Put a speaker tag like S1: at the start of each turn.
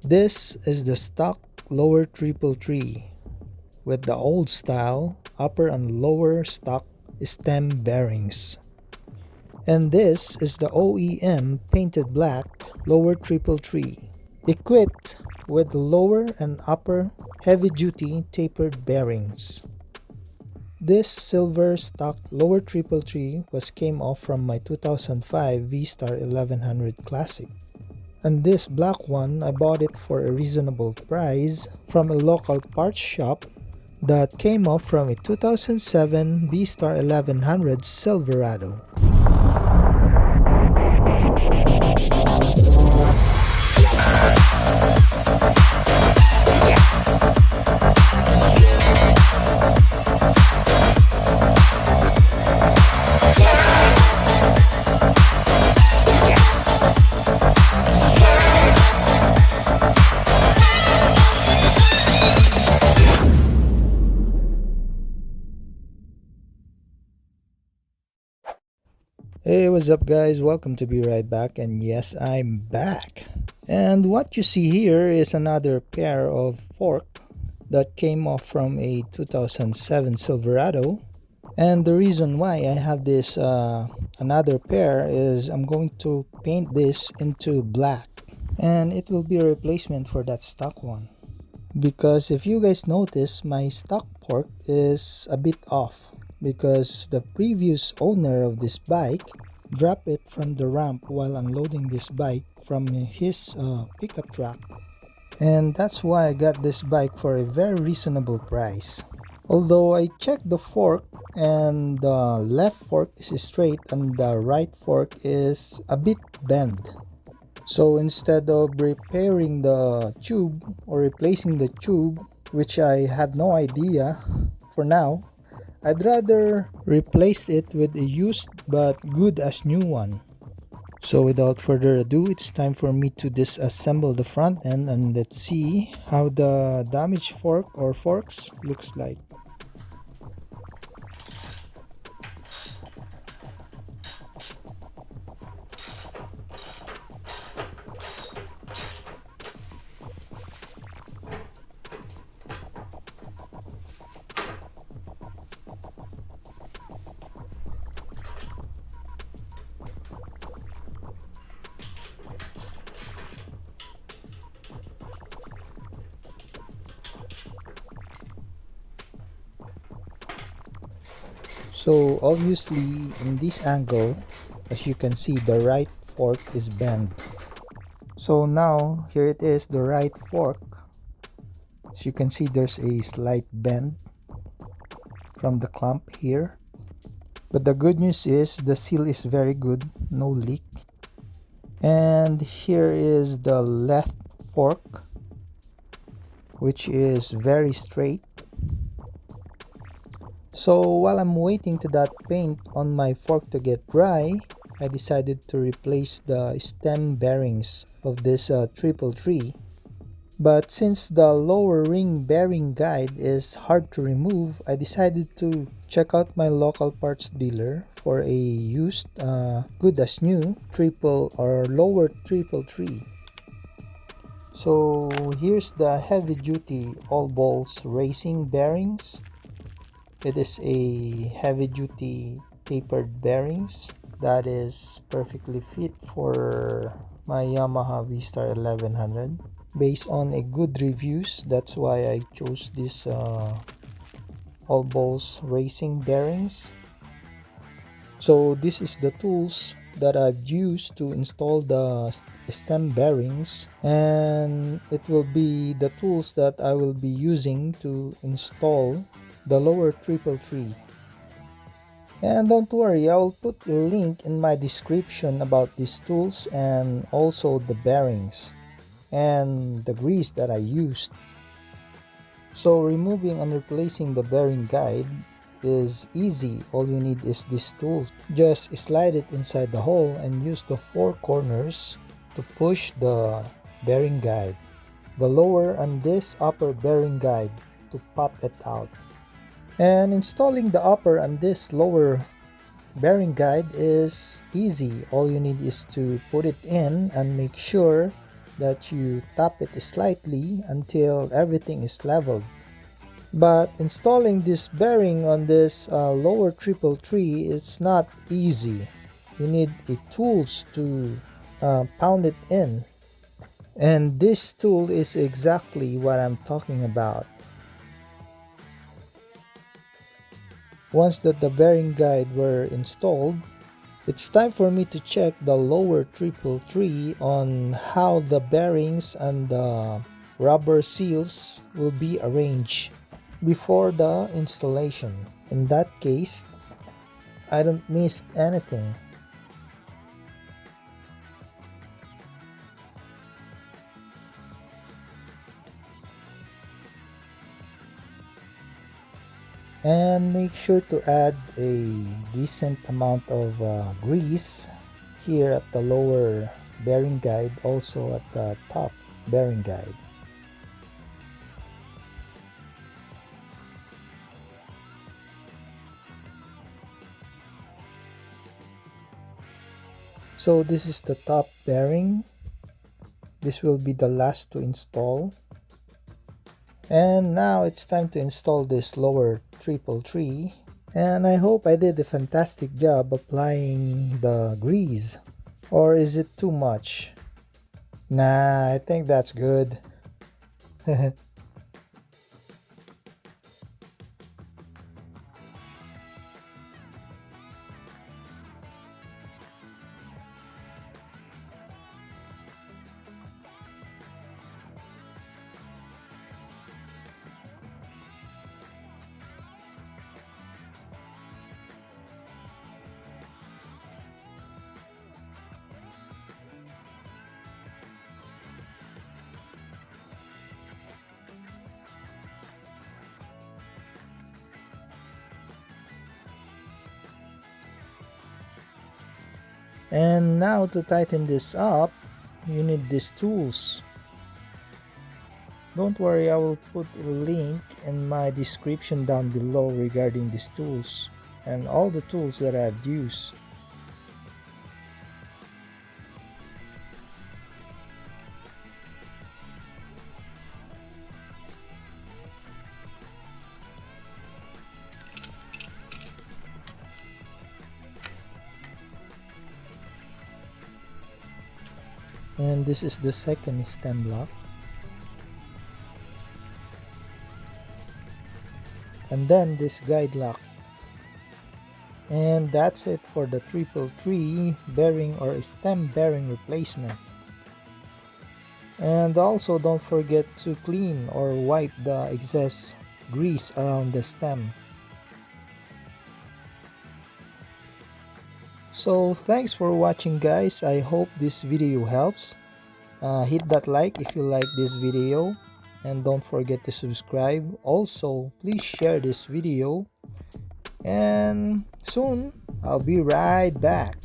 S1: This is the stock lower triple tree with the old style upper and lower stock stem bearings. And this is the OEM painted black lower triple tree, equipped with lower and upper heavy-duty tapered bearings. This silver stock lower triple tree came off from my 2005 V-Star 1100 Classic. And this black one, I bought it for a reasonable price from a local parts shop that came off from a 2007 V-Star 1100 Silverado. Hey, what's up guys? Welcome to Be Right Back, and yes, I'm back. And what you see here is another pair of fork that came off from a 2007 Silverado. And the reason why I have this another pair is I'm going to paint this into black, and it will be a replacement for that stock one. Because if you guys notice, my stock fork is a bit off, because the previous owner of this bike dropped it from the ramp while unloading this bike from his pickup truck, and that's why I got this bike for a very reasonable price. Although I checked the fork, and the left fork is straight and the right fork is a bit bent. So instead of repairing the tube or replacing the tube, which I had no idea for now, I'd rather replace it with a used but good as new one. So without further ado, it's time for me to disassemble the front end, and let's see how the damaged fork or forks looks like. So obviously in this angle, as you can see, the right fork is bent. So now here it is, the right fork. As you can see, there's a slight bend from the clamp here. But the good news is the seal is very good, no leak. And here is the left fork, which is very straight. So while I'm waiting to that paint on my fork to get dry, I decided to replace the stem bearings of this triple tree. But since the lower ring bearing guide is hard to remove, I decided to check out my local parts dealer for a used good as new triple or lower triple tree. So here's the heavy duty all balls racing bearings. It is a heavy duty tapered bearings that is perfectly fit for my Yamaha V-Star 1100. Based on a good reviews, that's why I chose this all balls racing bearings. So this is the tools that I've used to install the stem bearings, and it will be the tools that I will be using to install the lower triple tree. And don't worry, I'll put a link in my description about these tools and also the bearings and the grease that I used. So removing and replacing the bearing guide is easy. All you need is this tool. Just slide it inside the hole and use the four corners to push the bearing guide, the lower and this upper bearing guide, to pop it out. And installing the upper and this lower bearing guide is easy. All you need is to put it in and make sure that you tap it slightly until everything is leveled. But installing this bearing on this lower triple tree, it's not easy. You need tools to pound it in. And this tool is exactly what I'm talking about. Once that the bearing guide were installed, it's time for me to check the lower triple tree on how the bearings and the rubber seals will be arranged before the installation. In that case, I don't miss anything. And make sure to add a decent amount of grease here at the lower bearing guide, also at the top bearing guide. So this is the top bearing. This will be the last to install. And now it's time to install this lower triple tree. And I hope I did a fantastic job applying the grease. Or is it too much? Nah, I think that's good. And now to tighten this up, you need these tools. Don't worry, I will put a link in my description down below regarding these tools and all the tools that I've used. And this is the second stem block. And then this guide lock. And that's it for the triple tree bearing or stem bearing replacement. And also don't forget to clean or wipe the excess grease around the stem. So thanks for watching, guys. I hope this video helps. Hit that like if you like this video, and don't forget to subscribe. Also, please share this video, and soon I'll be right back.